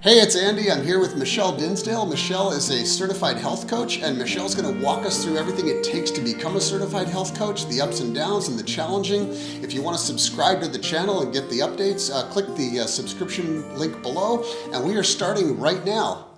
Hey, it's Andy. I'm here with Michelle Dinsdale. Michelle is a certified health coach, and Michelle's going to walk us through everything it takes to become a certified health coach, the ups and downs and the challenging. If you want to subscribe to the channel and get the updates, click the subscription link below, and we are starting right now.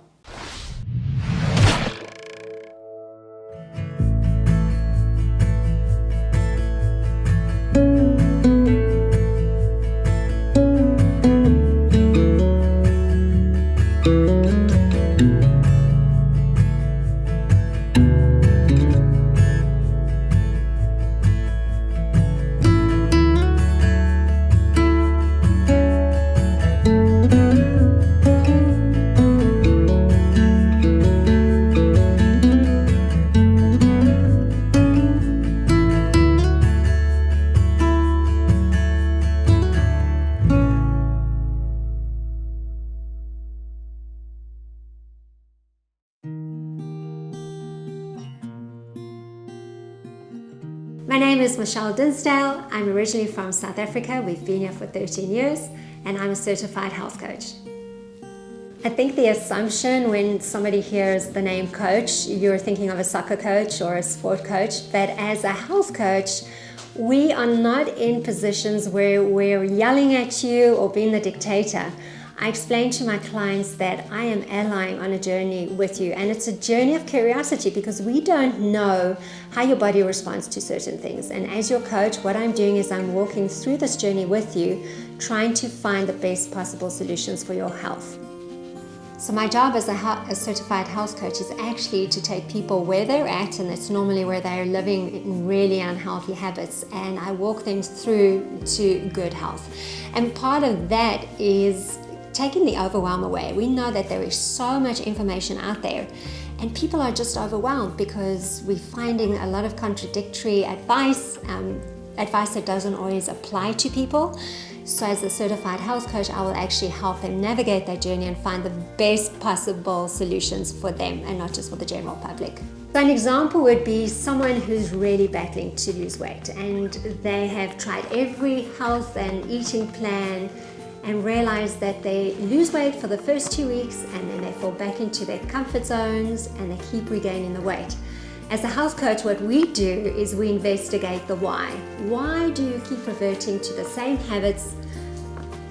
My name is Michelle Dinsdale. I'm originally from South Africa. We've been here for 13 years, and I'm a certified health coach. I think the assumption when somebody hears the name coach, you're thinking of a soccer coach or a sport coach, but as a health coach, we are not in positions where we're yelling at you or being the dictator. I explain to my clients that I am allying on a journey with you, and it's a journey of curiosity because we don't know how your body responds to certain things. And as your coach, what I'm doing is I'm walking through this journey with you, trying to find the best possible solutions for your health. So my job as a certified health coach is actually to take people where they're at, and that's normally where they're living in really unhealthy habits, and I walk them through to good health. And part of that is taking the overwhelm away. We know that there is so much information out there, and people are just overwhelmed because we're finding a lot of contradictory advice, advice that doesn't always apply to people. So as a certified health coach, I will actually help them navigate that journey and find the best possible solutions for them and not just for the general public. So an example would be someone who's really battling to lose weight, and they have tried every health and eating plan and realize that they lose weight for the first 2 weeks and then they fall back into their comfort zones and they keep regaining the weight. As a health coach, what we do is we investigate the why. Why do you keep reverting to the same habits,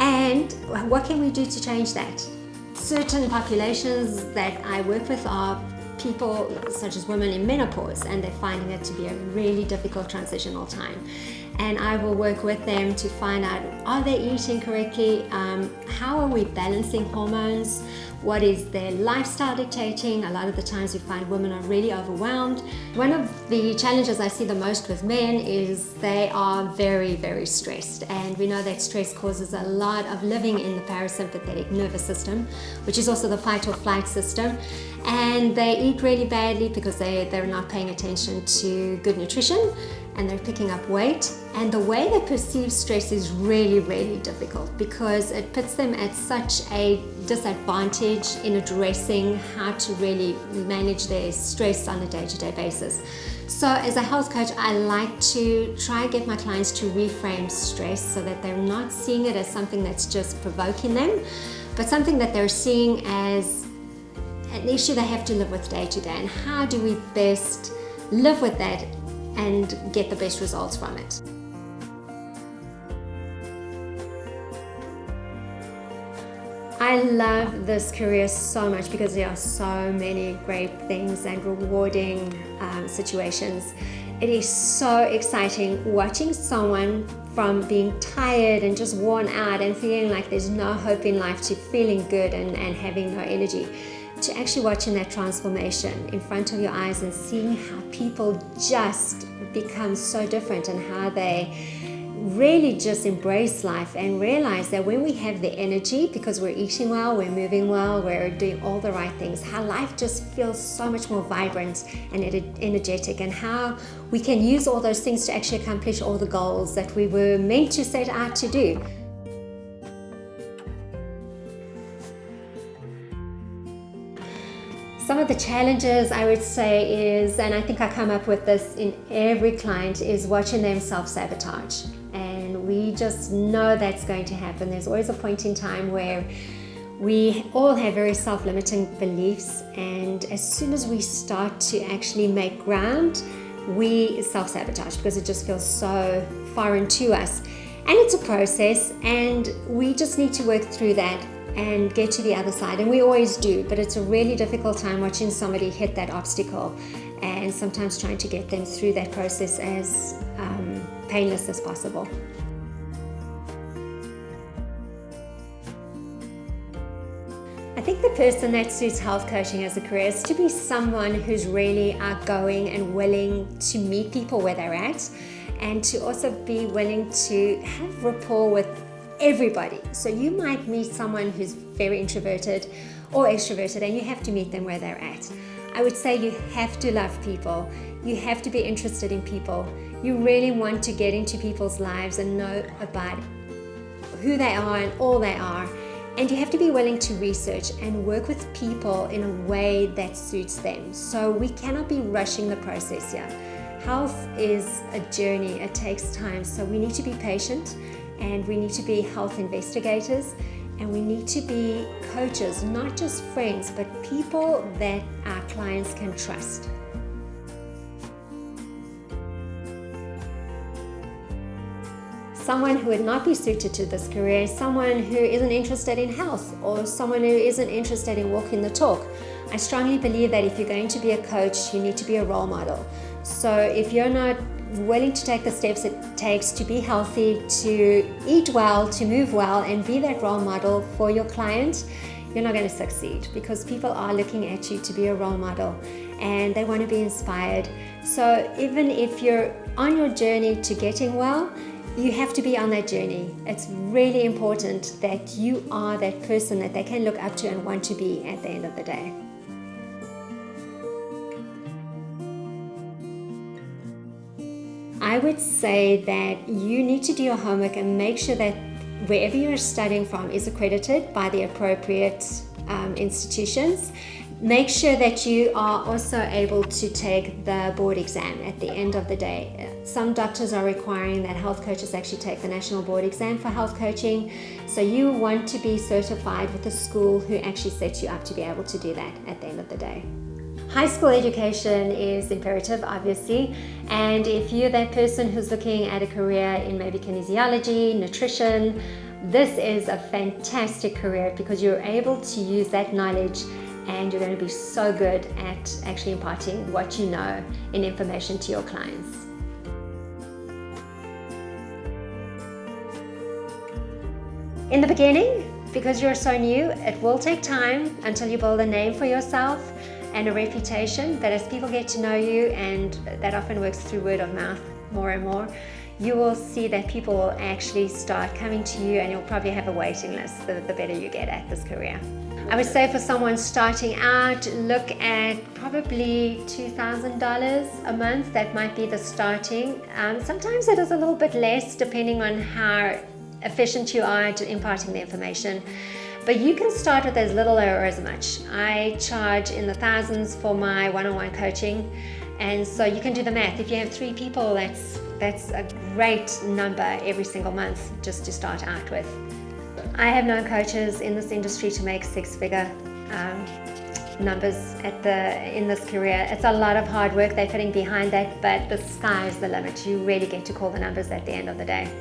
and what can we do to change that? Certain populations that I work with are people such as women in menopause, and they're finding it to be a really difficult transitional time. And I will work with them to find out, are they eating correctly? How are we balancing hormones? What is their lifestyle dictating? A lot of the times we find women are really overwhelmed. One of the challenges I see the most with men is they are very, very stressed. And we know that stress causes a lot of living in the parasympathetic nervous system, which is also the fight or flight system. And they eat really badly because they're not paying attention to good nutrition, and they're picking up weight. And the way they perceive stress is really, really difficult because it puts them at such a disadvantage in addressing how to really manage their stress on a day-to-day basis. So as a health coach, I like to try and get my clients to reframe stress so that they're not seeing it as something that's just provoking them, but something that they're seeing as an issue they have to live with day to day. And how do we best live with that and get the best results from it? I love this career so much because there are so many great things and rewarding situations. It is so exciting watching someone from being tired and just worn out and feeling like there's no hope in life to feeling good and having no energy, to actually watching that transformation in front of your eyes and seeing how people just become so different and how they really just embrace life and realize that when we have the energy, because we're eating well, we're moving well, we're doing all the right things, how life just feels so much more vibrant and energetic, and how we can use all those things to actually accomplish all the goals that we were meant to set out to do. Some of the challenges I would say is, and I think I come up with this in every client, is watching them self-sabotage. And we just know that's going to happen. There's always a point in time where We all have very self-limiting beliefs, and as soon as we start to actually make ground, we self-sabotage because it just feels so foreign to us. And it's a process, and we just need to work through that and get to the other side, and we always do, but it's a really difficult time watching somebody hit that obstacle and sometimes trying to get them through that process as painless as possible. I think the person that suits health coaching as a career is to be someone who's really outgoing and willing to meet people where they're at, and to also be willing to have rapport with everybody. So you might meet someone who's very introverted or extroverted, and you have to meet them where they're at. I would say you have to love people. You have to be interested in people. You really want to get into people's lives and know about who they are and all they are. And you have to be willing to research and work with people in a way that suits them. So we cannot be rushing the process here. Health is a journey, it takes time. So we need to be patient, and we need to be health investigators, and we need to be coaches, not just friends, but people that our clients can trust. Someone who would not be suited to this career is someone who isn't interested in health, or someone who isn't interested in walking the talk. I strongly believe that if you're going to be a coach, you need to be a role model. So if you're not willing to take the steps it takes to be healthy, to eat well, to move well, and be that role model for your client, you're not going to succeed, because people are looking at you to be a role model and they want to be inspired. So even if you're on your journey to getting well, you have to be on that journey. It's really important that you are that person that they can look up to and want to be at the end of the day. I would say that you need to do your homework and make sure that wherever you're studying from is accredited by the appropriate institutions. Make sure that you are also able to take the board exam at the end of the day. Some doctors are requiring that health coaches actually take the national board exam for health coaching. So you want to be certified with a school who actually sets you up to be able to do that at the end of the day. High school education is imperative, obviously, and if you're that person who's looking at a career in maybe kinesiology, nutrition, this is a fantastic career because you're able to use that knowledge, and you're going to be so good at actually imparting what you know in information to your clients. In the beginning, because you're so new, it will take time until you build a name for yourself and a reputation, but as people get to know you, and that often works through word of mouth more and more, you will see that people will actually start coming to you, and you'll probably have a waiting list the better you get at this career. I would say for someone starting out, look at probably $2,000 a month. That might be the starting. Sometimes it is a little bit less depending on how efficient you are at imparting the information. But you can start with as little or as much. I charge in the thousands for my one-on-one coaching, and so you can do the math. If you have 3 people, that's a great number every single month just to start out with. I have known coaches in this industry to make 6-figure numbers in this career. It's a lot of hard work they're putting behind that, but the sky is the limit. You really get to call the numbers at the end of the day.